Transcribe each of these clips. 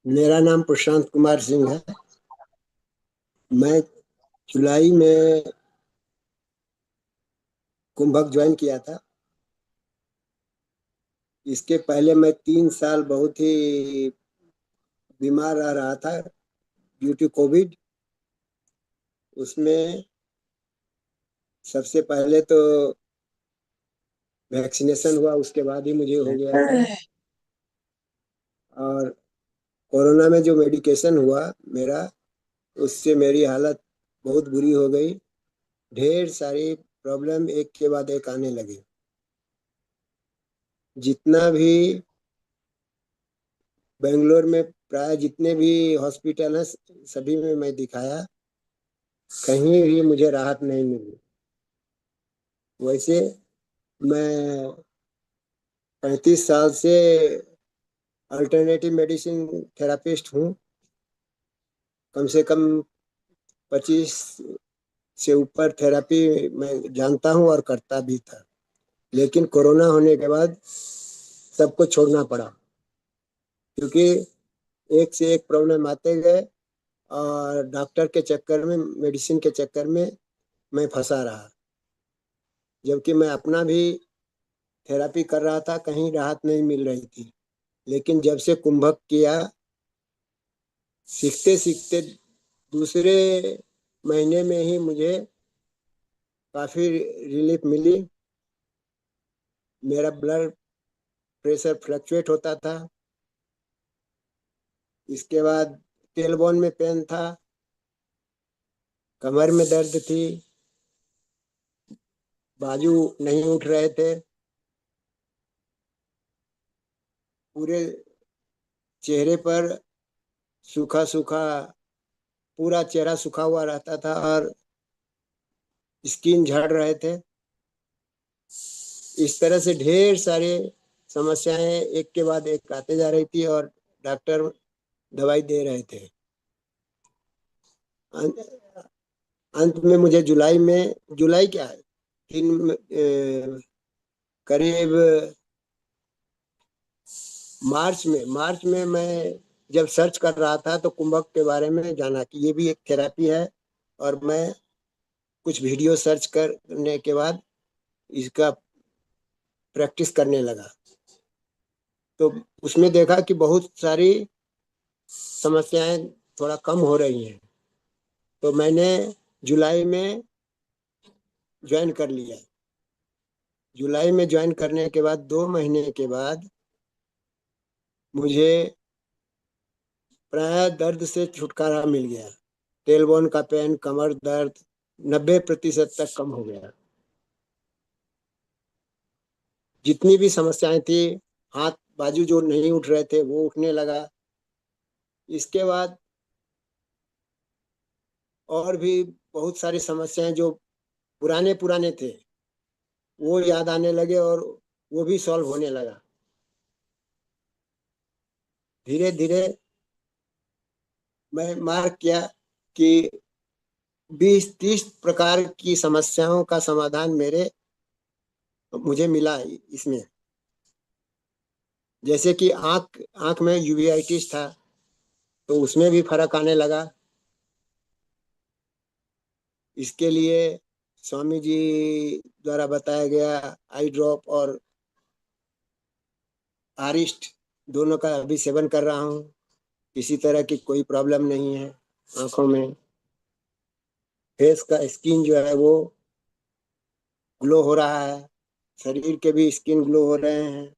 मेरा नाम प्रशांत कुमार सिंह है। मैं जुलाई में कुंभक ज्वाइन किया था। इसके पहले मैं 3 साल बहुत ही बीमार रह रहा था ड्यू टू कोविड। उसमें सबसे पहले तो वैक्सीनेशन हुआ, उसके बाद ही मुझे हो गया था। और कोरोना में जो मेडिकेशन हुआ मेरा, उससे मेरी हालत बहुत बुरी हो गई। ढेर सारी प्रॉब्लम एक के बाद एक आने लगी। जितना भी बेंगलोर में प्राय जितने भी हॉस्पिटल हैं, सभी में मैं दिखाया, कहीं भी मुझे राहत नहीं मिली। वैसे मैं 35 साल से अल्टरनेटिव मेडिसिन थेरापिस्ट हूँ। कम से कम 25 से ऊपर थेरापी मैं जानता हूँ और करता भी था। लेकिन कोरोना होने के बाद सबको छोड़ना पड़ा, क्योंकि एक से एक प्रॉब्लम आते गए और डॉक्टर के चक्कर में, मेडिसिन के चक्कर में मैं फंसा रहा। जबकि मैं अपना भी थेरापी कर रहा था, कहीं राहत नहीं मिल रही थी। लेकिन जब से कुंभक किया, सीखते सीखते दूसरे महीने में ही मुझे काफ़ी रिलीफ मिली। मेरा ब्लड प्रेशर फ्लक्चुएट होता था। इसके बाद टेलबोन में पेन था, कमर में दर्द थी, बाजू नहीं उठ रहे थे, पूरे चेहरे पर सूखा सूखा, पूरा चेहरा सूखा हुआ रहता था और स्किन झड़ रहे थे। इस तरह से ढेर सारे समस्याएं एक के बाद एक आते जा रही थी और डॉक्टर दवाई दे रहे थे। अंत में मुझे जुलाई क्या है, करीब मार्च में मैं जब सर्च कर रहा था तो कुंभक के बारे में जाना कि ये भी एक थेरापी है। और मैं कुछ वीडियो सर्च करने के बाद इसका प्रैक्टिस करने लगा। तो उसमें देखा कि बहुत सारी समस्याएं थोड़ा कम हो रही हैं। तो मैंने जुलाई में ज्वाइन कर लिया। जुलाई में ज्वाइन करने के बाद 2 महीने के बाद मुझे प्राय दर्द से छुटकारा मिल गया। टेलबोन का पेन, कमर दर्द 90% तक कम हो गया। जितनी भी समस्याएं थी, हाथ बाजू जो नहीं उठ रहे थे वो उठने लगा। इसके बाद और भी बहुत सारी समस्याएं जो पुराने पुराने थे वो याद आने लगे और वो भी सॉल्व होने लगा। धीरे धीरे मैं मार्क किया कि 20-30 प्रकार की समस्याओं का समाधान मुझे मिला इसमें। जैसे कि आंख आंख में यूवेइटिस था, तो उसमें भी फर्क आने लगा। इसके लिए स्वामी जी द्वारा बताया गया आई ड्रॉप और आरिस्ट दोनों का अभी सेवन कर रहा हूँ। किसी तरह की कोई प्रॉब्लम नहीं है आंखों में। फेस का स्किन जो है वो ग्लो हो रहा है, शरीर के भी स्किन ग्लो हो रहे हैं।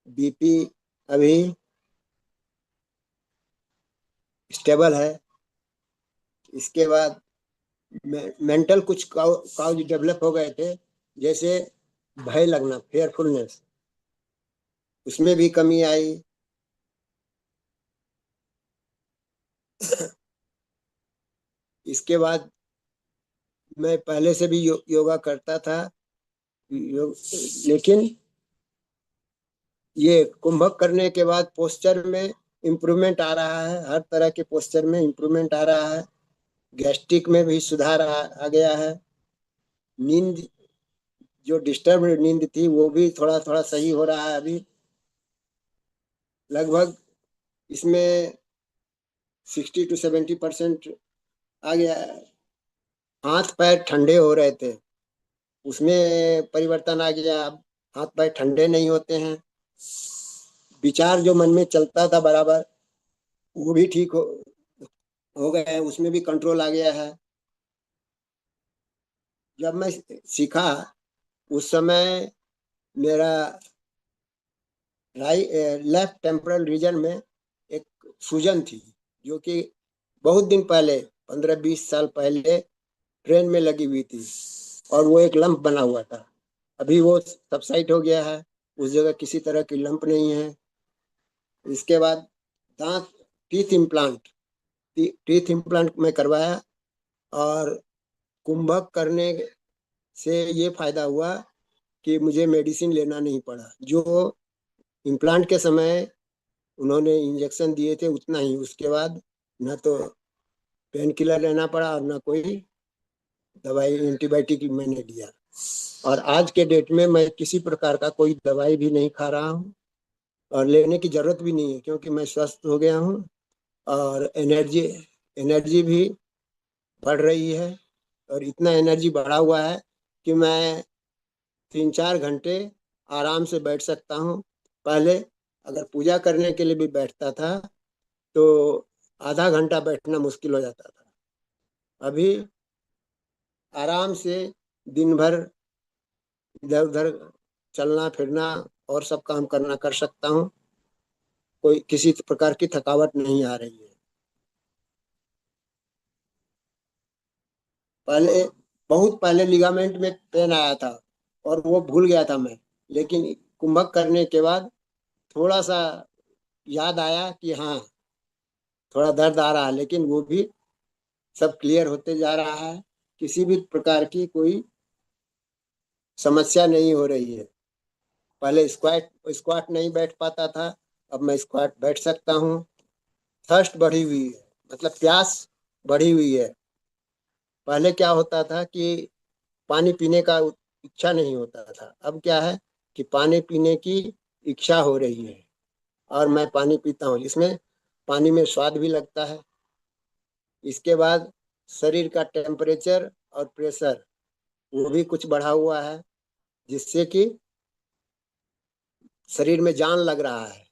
बीपी अभी स्टेबल है। इसके बाद मेंटल कुछ काउज डेवलप हो गए थे, जैसे भय लगना, फेयरफुलनेस, उसमें भी कमी आई। इसके बाद मैं पहले से भी योगा करता था, लेकिन ये कुंभक करने के बाद पोस्चर में इम्प्रूवमेंट आ रहा है। हर तरह के पोस्चर में इम्प्रूवमेंट आ रहा है। गैस्ट्रिक में भी सुधार आ गया है। नींद, जो डिस्टर्ब नींद थी वो भी थोड़ा थोड़ा सही हो रहा है अभी। लगभग इसमें 60 to 70% आ गया। हाथ पैर ठंडे हो रहे थे, उसमें परिवर्तन आ गया। अब हाथ पैर ठंडे नहीं होते हैं। विचार जो मन में चलता था बराबर, वो भी ठीक हो गए, उसमें भी कंट्रोल आ गया है। जब मैं सीखा, उस समय मेरा लेफ्ट टेम्पोरल रीजन में एक सूजन थी, जो कि बहुत दिन पहले, 15-20 साल पहले ट्रेन में लगी हुई थी, और वो एक लंप बना हुआ था। अभी वो सबसाइड हो गया है, उस जगह किसी तरह की लंप नहीं है। इसके बाद दांत टीथ इम्प्लांट टीथ इम्प्लांट में करवाया, और कुंभक करने से ये फायदा हुआ कि मुझे मेडिसिन लेना नहीं पड़ा। जो इम्प्लांट के समय उन्होंने इंजेक्शन दिए थे उतना ही, उसके बाद न तो पेन किलर लेना पड़ा और न कोई दवाई एंटीबायोटिक मैंने लिया। और आज के डेट में मैं किसी प्रकार का कोई दवाई भी नहीं खा रहा हूँ, और लेने की जरूरत भी नहीं है, क्योंकि मैं स्वस्थ हो गया हूँ। और एनर्जी एनर्जी भी बढ़ रही है, और इतना एनर्जी बढ़ा हुआ है कि मैं 3-4 घंटे आराम से बैठ सकता हूँ। पहले अगर पूजा करने के लिए भी बैठता था तो आधा घंटा बैठना मुश्किल हो जाता था। अभी आराम से दिन भर इधर उधर चलना फिरना और सब काम करना कर सकता हूँ। कोई किसी प्रकार की थकावट नहीं आ रही है। पहले, बहुत पहले लिगामेंट में पेन आया था, और वो भूल गया था मैं। लेकिन कुंभक करने के बाद थोड़ा सा याद आया कि हाँ, थोड़ा दर्द आ रहा है, लेकिन वो भी सब क्लियर होते जा रहा है। किसी भी प्रकार की कोई समस्या नहीं हो रही है। पहले स्क्वाट स्क्वाट नहीं बैठ पाता था, अब मैं स्क्वाट बैठ सकता हूँ। थर्स्ट बढ़ी हुई है, मतलब प्यास बढ़ी हुई है। पहले क्या होता था कि पानी पीने का इच्छा नहीं होता था, अब क्या है कि पानी पीने की इच्छा हो रही है, और मैं पानी पीता हूँ। इसमें पानी में स्वाद भी लगता है। इसके बाद शरीर का टेम्परेचर और प्रेशर, वो भी कुछ बढ़ा हुआ है, जिससे कि शरीर में जान लग रहा है।